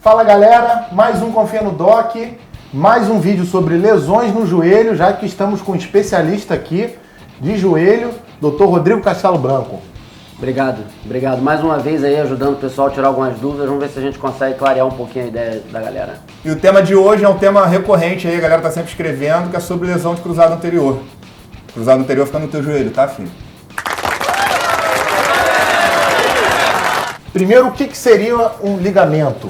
Fala galera, mais um Confia no Doc, mais um vídeo sobre lesões no joelho, já que estamos com um especialista aqui de joelho, Dr. Rodrigo Castelo Branco. Obrigado. Mais uma vez aí ajudando o pessoal a tirar algumas dúvidas, vamos ver se a gente consegue clarear um pouquinho a ideia da galera. E o tema de hoje é um tema recorrente aí, a galera tá sempre escrevendo, que é sobre lesão de cruzado anterior. Cruzado anterior fica no teu joelho, tá, filho? Primeiro, o que seria um ligamento?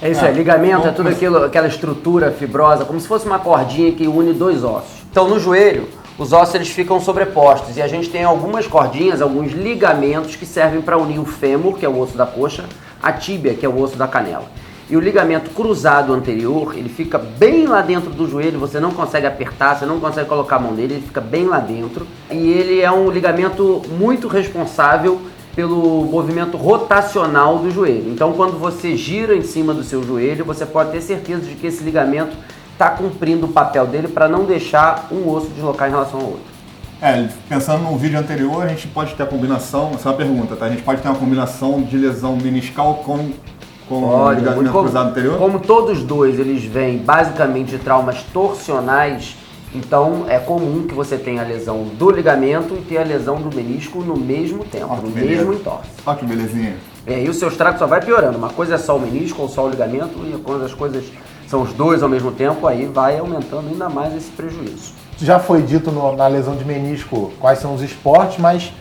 É isso aí, ligamento é tudo aquilo, aquela estrutura fibrosa, como se fosse uma cordinha que une dois ossos. Então no joelho, os ossos eles ficam sobrepostos e a gente tem algumas cordinhas, alguns ligamentos que servem para unir o fêmur, que é o osso da coxa, a tíbia, que é o osso da canela. E o ligamento cruzado anterior, ele fica bem lá dentro do joelho, você não consegue apertar, você não consegue colocar a mão nele, ele fica bem lá dentro. E ele é um ligamento muito responsável pelo movimento rotacional do joelho. Então, quando você gira em cima do seu joelho, você pode ter certeza de que esse ligamento está cumprindo o papel dele para não deixar um osso deslocar em relação ao outro. Pensando no vídeo anterior, a gente pode ter a combinação, essa é uma pergunta, tá? A gente pode ter uma combinação de lesão meniscal com o ligamento cruzado anterior? Como todos dois, eles vêm basicamente de traumas torsionais, então é comum que você tenha a lesão do ligamento e tenha a lesão do menisco no mesmo tempo, no mesmo entorse. Olha que belezinha. E o seu estrago só vai piorando. Uma coisa é só o menisco ou só o ligamento, e quando as coisas são os dois ao mesmo tempo, aí vai aumentando ainda mais esse prejuízo. Já foi dito na lesão de menisco quais são os esportes, mas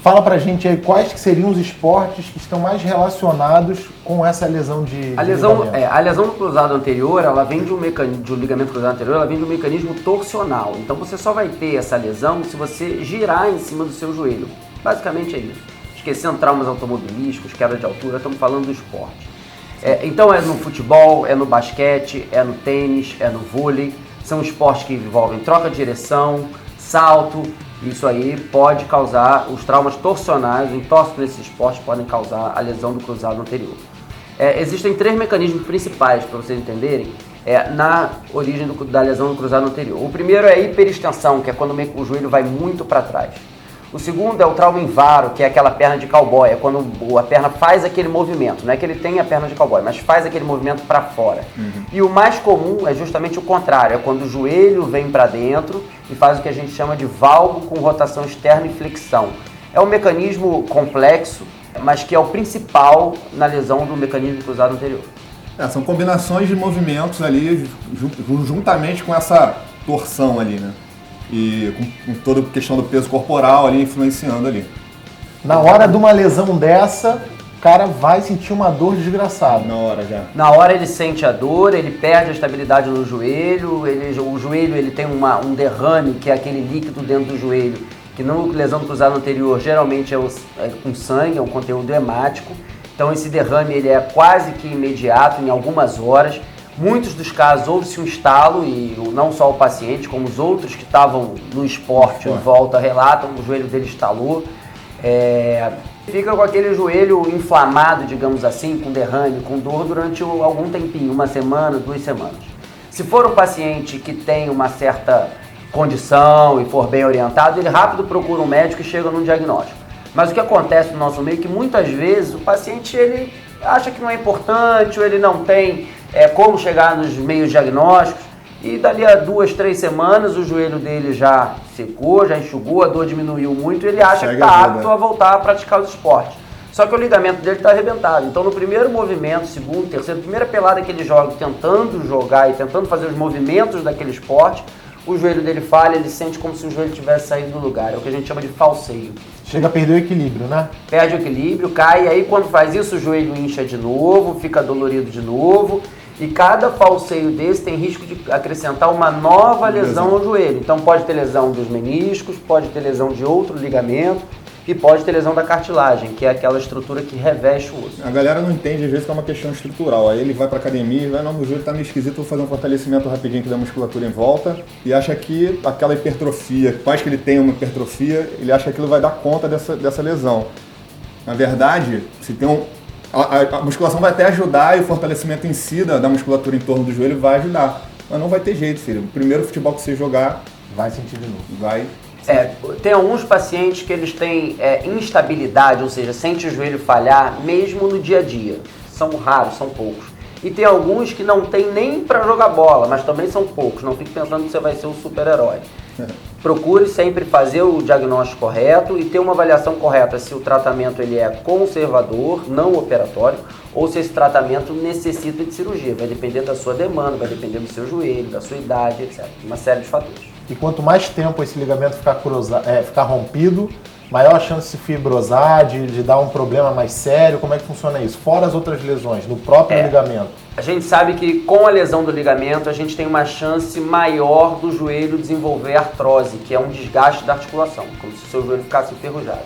fala pra gente aí quais que seriam os esportes que estão mais relacionados com essa lesão de ligamento. A lesão do cruzado anterior, ela vem de um ligamento cruzado anterior, ela vem de um mecanismo torsional. Então você só vai ter essa lesão se você girar em cima do seu joelho. Basicamente é isso. Esquecendo traumas automobilísticos, queda de altura, estamos falando do esporte. Então é no futebol, é no basquete, é no tênis, é no vôlei. São esportes que envolvem troca de direção, salto. Isso aí pode causar os traumas torsionais, o entorse nesses esportes podem causar a lesão do cruzado anterior. Existem três mecanismos principais para vocês entenderem na origem da lesão do cruzado anterior. O primeiro é a hiperextensão, que é quando o joelho vai muito para trás. O segundo é o trauma em varo, que é aquela perna de cowboy, é quando a perna faz aquele movimento, não é que ele tem a perna de cowboy, mas faz aquele movimento para fora. E o mais comum é justamente o contrário, é quando o joelho vem para dentro e faz o que a gente chama de valgo com rotação externa e flexão. É um mecanismo complexo, mas que é o principal na lesão do mecanismo cruzado anterior. São combinações de movimentos ali, juntamente com essa torção ali, né? E com toda a questão do peso corporal ali influenciando ali. Na hora de uma lesão dessa, o cara vai sentir uma dor desgraçada. Na hora já. Na hora ele sente a dor, ele perde a estabilidade no joelho, o joelho ele tem um derrame, que é aquele líquido dentro do joelho, que na lesão do cruzado anterior geralmente é com sangue, é um conteúdo hemático. Então esse derrame ele é quase que imediato, em algumas horas. Muitos dos casos houve-se um estalo, e não só o paciente, como os outros que estavam no esporte em volta relatam, o joelho dele estalou. Fica com aquele joelho inflamado, digamos assim, com derrame, com dor durante algum tempinho, uma semana, 2 semanas. Se for um paciente que tem uma certa condição e for bem orientado, ele rápido procura um médico e chega num diagnóstico. Mas o que acontece no nosso meio é que muitas vezes o paciente ele acha que não é importante, ou ele não tem como chegar nos meios diagnósticos, e dali a 2, 3 semanas o joelho dele já secou, já enxugou, a dor diminuiu muito e ele acha que está apto a voltar a praticar os esportes. Só que o ligamento dele está arrebentado. Então no primeiro movimento, segundo, terceiro, primeira pelada que ele joga, tentando jogar e tentando fazer os movimentos daquele esporte, o joelho dele falha, ele sente como se o joelho tivesse saído do lugar. É o que a gente chama de falseio. Chega a perder o equilíbrio, né? Perde o equilíbrio, cai, e aí quando faz isso o joelho incha de novo, fica dolorido de novo. E cada falseio desse tem risco de acrescentar uma nova lesão ao joelho. Então pode ter lesão dos meniscos, pode ter lesão de outro ligamento e pode ter lesão da cartilagem, que é aquela estrutura que reveste o osso. A galera não entende às vezes que é uma questão estrutural. Aí ele vai pra academia e vai, não, meu joelho tá meio esquisito, vou fazer um fortalecimento rapidinho aqui da musculatura em volta, e acha que aquela hipertrofia, faz que ele tenha uma hipertrofia, ele acha que aquilo vai dar conta dessa lesão. Na verdade, se tem a musculação vai até ajudar, e o fortalecimento em si da musculatura em torno do joelho vai ajudar. Mas não vai ter jeito, filho. O primeiro futebol que você jogar, vai sentir de novo. Vai. Tem alguns pacientes que eles têm instabilidade, ou seja, sente o joelho falhar mesmo no dia a dia. São raros, são poucos. E tem alguns que não tem nem para jogar bola, mas também são poucos. Não fique pensando que você vai ser um super-herói. Procure sempre fazer o diagnóstico correto e ter uma avaliação correta se o tratamento ele é conservador, não operatório, ou se esse tratamento necessita de cirurgia. Vai depender da sua demanda, vai depender do seu joelho, da sua idade, etc. Uma série de fatores. E quanto mais tempo esse ligamento ficar rompido, maior a chance de fibrosar, de dar um problema mais sério. Como é que funciona isso? Fora as outras lesões, no próprio ligamento. A gente sabe que com a lesão do ligamento, a gente tem uma chance maior do joelho desenvolver artrose, que é um desgaste da articulação, como se o seu joelho ficasse enferrujado.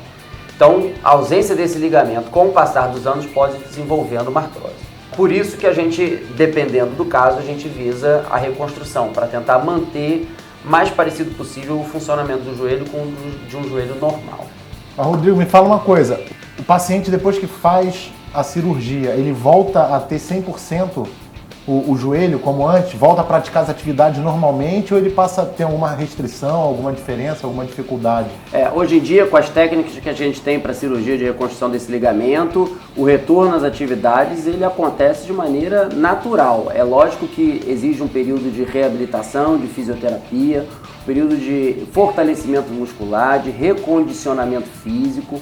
Então, a ausência desse ligamento, com o passar dos anos, pode ir desenvolvendo uma artrose. Por isso que a gente, dependendo do caso, a gente visa a reconstrução, para tentar manter mais parecido possível o funcionamento do joelho com o de um joelho normal. Mas, Rodrigo, me fala uma coisa. O paciente, depois que faz a cirurgia, ele volta a ter 100% o joelho como antes? Volta a praticar as atividades normalmente ou ele passa a ter alguma restrição, alguma diferença, alguma dificuldade? Hoje em dia, com as técnicas que a gente tem para cirurgia de reconstrução desse ligamento, o retorno às atividades ele acontece de maneira natural. É lógico que exige um período de reabilitação, de fisioterapia, um período de fortalecimento muscular, de recondicionamento físico,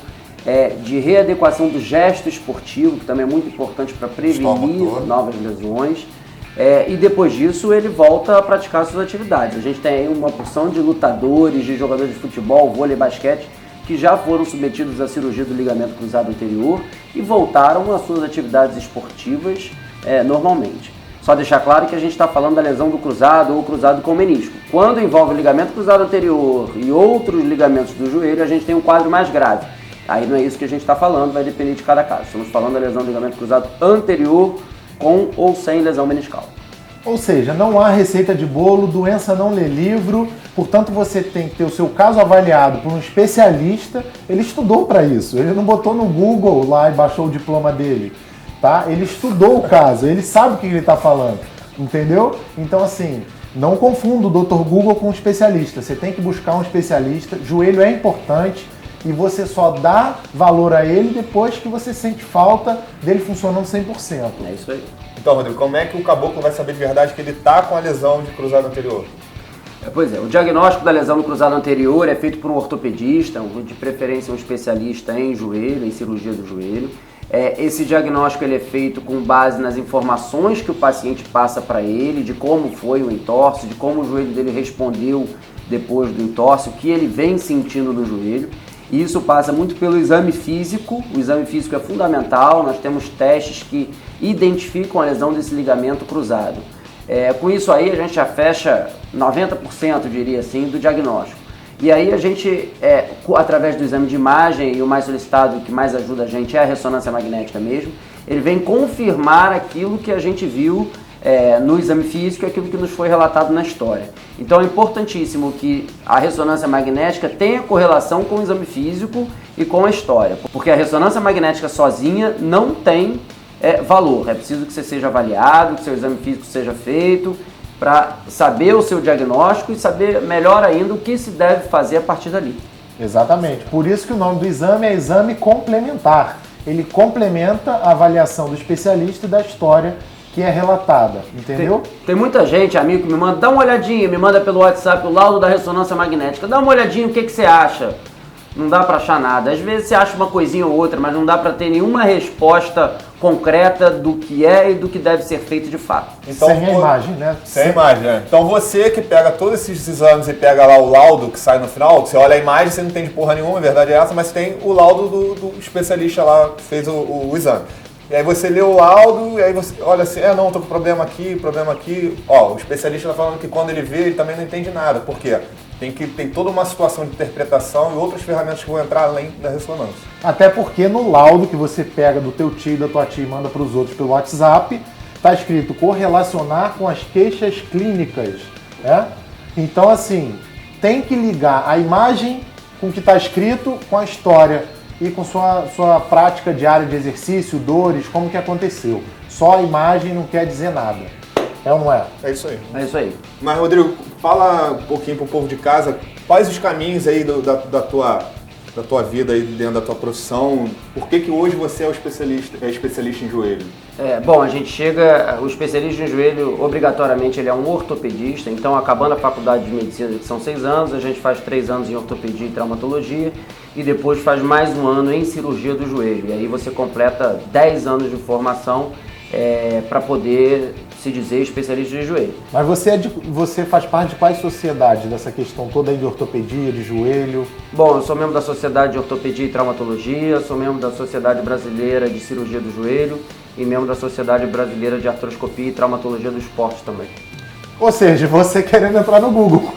de readequação do gesto esportivo, que também é muito importante para prevenir novas lesões. E depois disso ele volta a praticar suas atividades. A gente tem aí uma porção de lutadores, de jogadores de futebol, vôlei, basquete, que já foram submetidos à cirurgia do ligamento cruzado anterior e voltaram às suas atividades esportivas normalmente. Só deixar claro que a gente está falando da lesão do cruzado ou cruzado com menisco. Quando envolve o ligamento cruzado anterior e outros ligamentos do joelho, a gente tem um quadro mais grave. Aí não é isso que a gente está falando, vai depender de cada caso. Estamos falando da lesão do ligamento cruzado anterior com ou sem lesão meniscal. Ou seja, não há receita de bolo, doença não lê livro, portanto você tem que ter o seu caso avaliado por um especialista. Ele estudou para isso, ele não botou no Google lá e baixou o diploma dele, tá? Ele estudou o caso, ele sabe o que ele está falando, entendeu? Então assim, não confunda o Dr. Google com um especialista, você tem que buscar um especialista. Joelho é importante. E você só dá valor a ele depois que você sente falta dele funcionando 100%. É isso aí. Então, Rodrigo, como é que o caboclo vai saber de verdade que ele está com a lesão de cruzado anterior? Pois é, o diagnóstico da lesão no cruzado anterior é feito por um ortopedista, de preferência um especialista em joelho, em cirurgia do joelho. Esse diagnóstico ele é feito com base nas informações que o paciente passa para ele, de como foi o entorse, de como o joelho dele respondeu depois do entorse, o que ele vem sentindo no joelho. E isso passa muito pelo exame físico. O exame físico é fundamental, nós temos testes que identificam a lesão desse ligamento cruzado. Com isso aí a gente já fecha 90%, diria assim, do diagnóstico. E aí a gente, através do exame de imagem, e o mais solicitado, o que mais ajuda a gente é a ressonância magnética mesmo, ele vem confirmar aquilo que a gente viu no exame físico, aquilo que nos foi relatado na história. Então é importantíssimo que a ressonância magnética tenha correlação com o exame físico e com a história, porque a ressonância magnética sozinha não tem valor. É preciso que você seja avaliado, que seu exame físico seja feito para saber o seu diagnóstico e saber melhor ainda o que se deve fazer a partir dali. Exatamente, por isso que o nome do exame é exame complementar. Ele complementa a avaliação do especialista e da história que é relatada, entendeu? Tem muita gente, amigo, que me manda, dá uma olhadinha, me manda pelo WhatsApp o laudo da ressonância magnética, dá uma olhadinha, o que você acha? Não dá para achar nada. Às vezes você acha uma coisinha ou outra, mas não dá para ter nenhuma resposta concreta do que é e do que deve ser feito de fato. Então, sem a imagem, né? Sem a imagem, né? Então você que pega todos esses exames e pega lá o laudo que sai no final, você olha a imagem, você não entende porra nenhuma, a verdade é essa, mas tem o laudo do especialista lá que fez o exame. E aí você lê o laudo, e aí você olha assim, não, tô com problema aqui. Ó, o especialista tá falando que quando ele vê, ele também não entende nada. Por quê? Tem toda uma situação de interpretação e outras ferramentas que vão entrar além da ressonância. Até porque no laudo que você pega do teu tio e da tua tia e manda para os outros pelo WhatsApp, tá escrito correlacionar com as queixas clínicas, né? Então assim, tem que ligar a imagem com o que está escrito com a história e com sua prática diária de exercício, dores, como que aconteceu. Só a imagem não quer dizer nada. É ou não é? É isso aí. É isso aí. Mas, Rodrigo, fala um pouquinho pro povo de casa, quais os caminhos aí da da tua vida aí dentro da tua profissão. Por que hoje você é especialista em joelho? Bom, a gente chega, o especialista em joelho, obrigatoriamente ele é um ortopedista, então acabando a faculdade de medicina, que são 6 anos, a gente faz 3 anos em ortopedia e traumatologia e depois faz mais um ano em cirurgia do joelho. E aí você completa 10 anos de formação para poder se dizer especialista de joelho. Mas você faz parte de quais sociedades dessa questão toda aí de ortopedia, de joelho? Bom, eu sou membro da Sociedade de Ortopedia e Traumatologia, sou membro da Sociedade Brasileira de Cirurgia do Joelho e membro da Sociedade Brasileira de Artroscopia e Traumatologia do Esporte também. Ou seja, você querendo entrar no Google.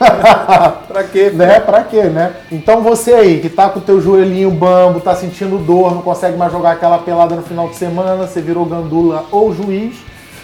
Pra quê? Né? Pra quê, né? Então você aí, que tá com o teu joelhinho bambo, tá sentindo dor, não consegue mais jogar aquela pelada no final de semana, você virou gandula ou juiz,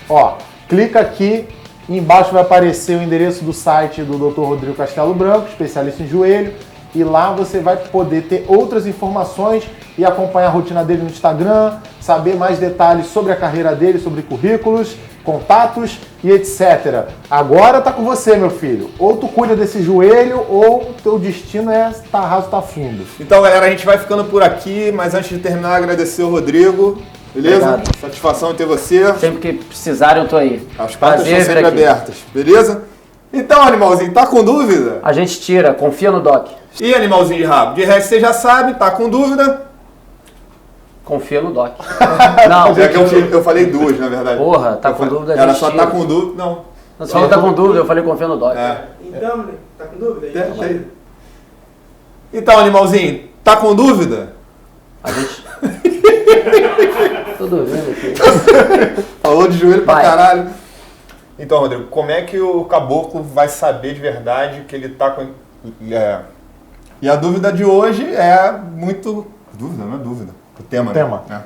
ó, clica aqui, embaixo vai aparecer o endereço do site do Dr. Rodrigo Castelo Branco, especialista em joelho, e lá você vai poder ter outras informações e acompanhar a rotina dele no Instagram, saber mais detalhes sobre a carreira dele, sobre currículos, contatos e etc. Agora tá com você, meu filho. Ou tu cuida desse joelho, ou teu destino é tá raso, tá fundo. Então, galera, a gente vai ficando por aqui, mas antes de terminar, agradecer o Rodrigo. Beleza? Obrigado. Satisfação em ter você. Sempre que precisarem eu tô aí. As portas Prazer estão vir sempre aqui. abertas. Beleza? Então, animalzinho, tá com dúvida? A gente tira, confia no Doc. E animalzinho de rabo? De resto, você já sabe, tá com dúvida? Confia no Doc. Não, É que eu falei duas, na verdade. porra, tá com dúvida, a Era gente só tira. tá com dúvida, não. Você falou tá com dúvida, eu falei confia no Doc. Então, moleque, tá com dúvida? Então, animalzinho, tá com dúvida? A gente... Tô dormindo aqui. Falou de joelho pra Vai. caralho. Então, Rodrigo, como é que o caboclo vai saber de verdade que ele tá com... E a dúvida de hoje é muito... Dúvida, não é dúvida. O tema, Tema. né?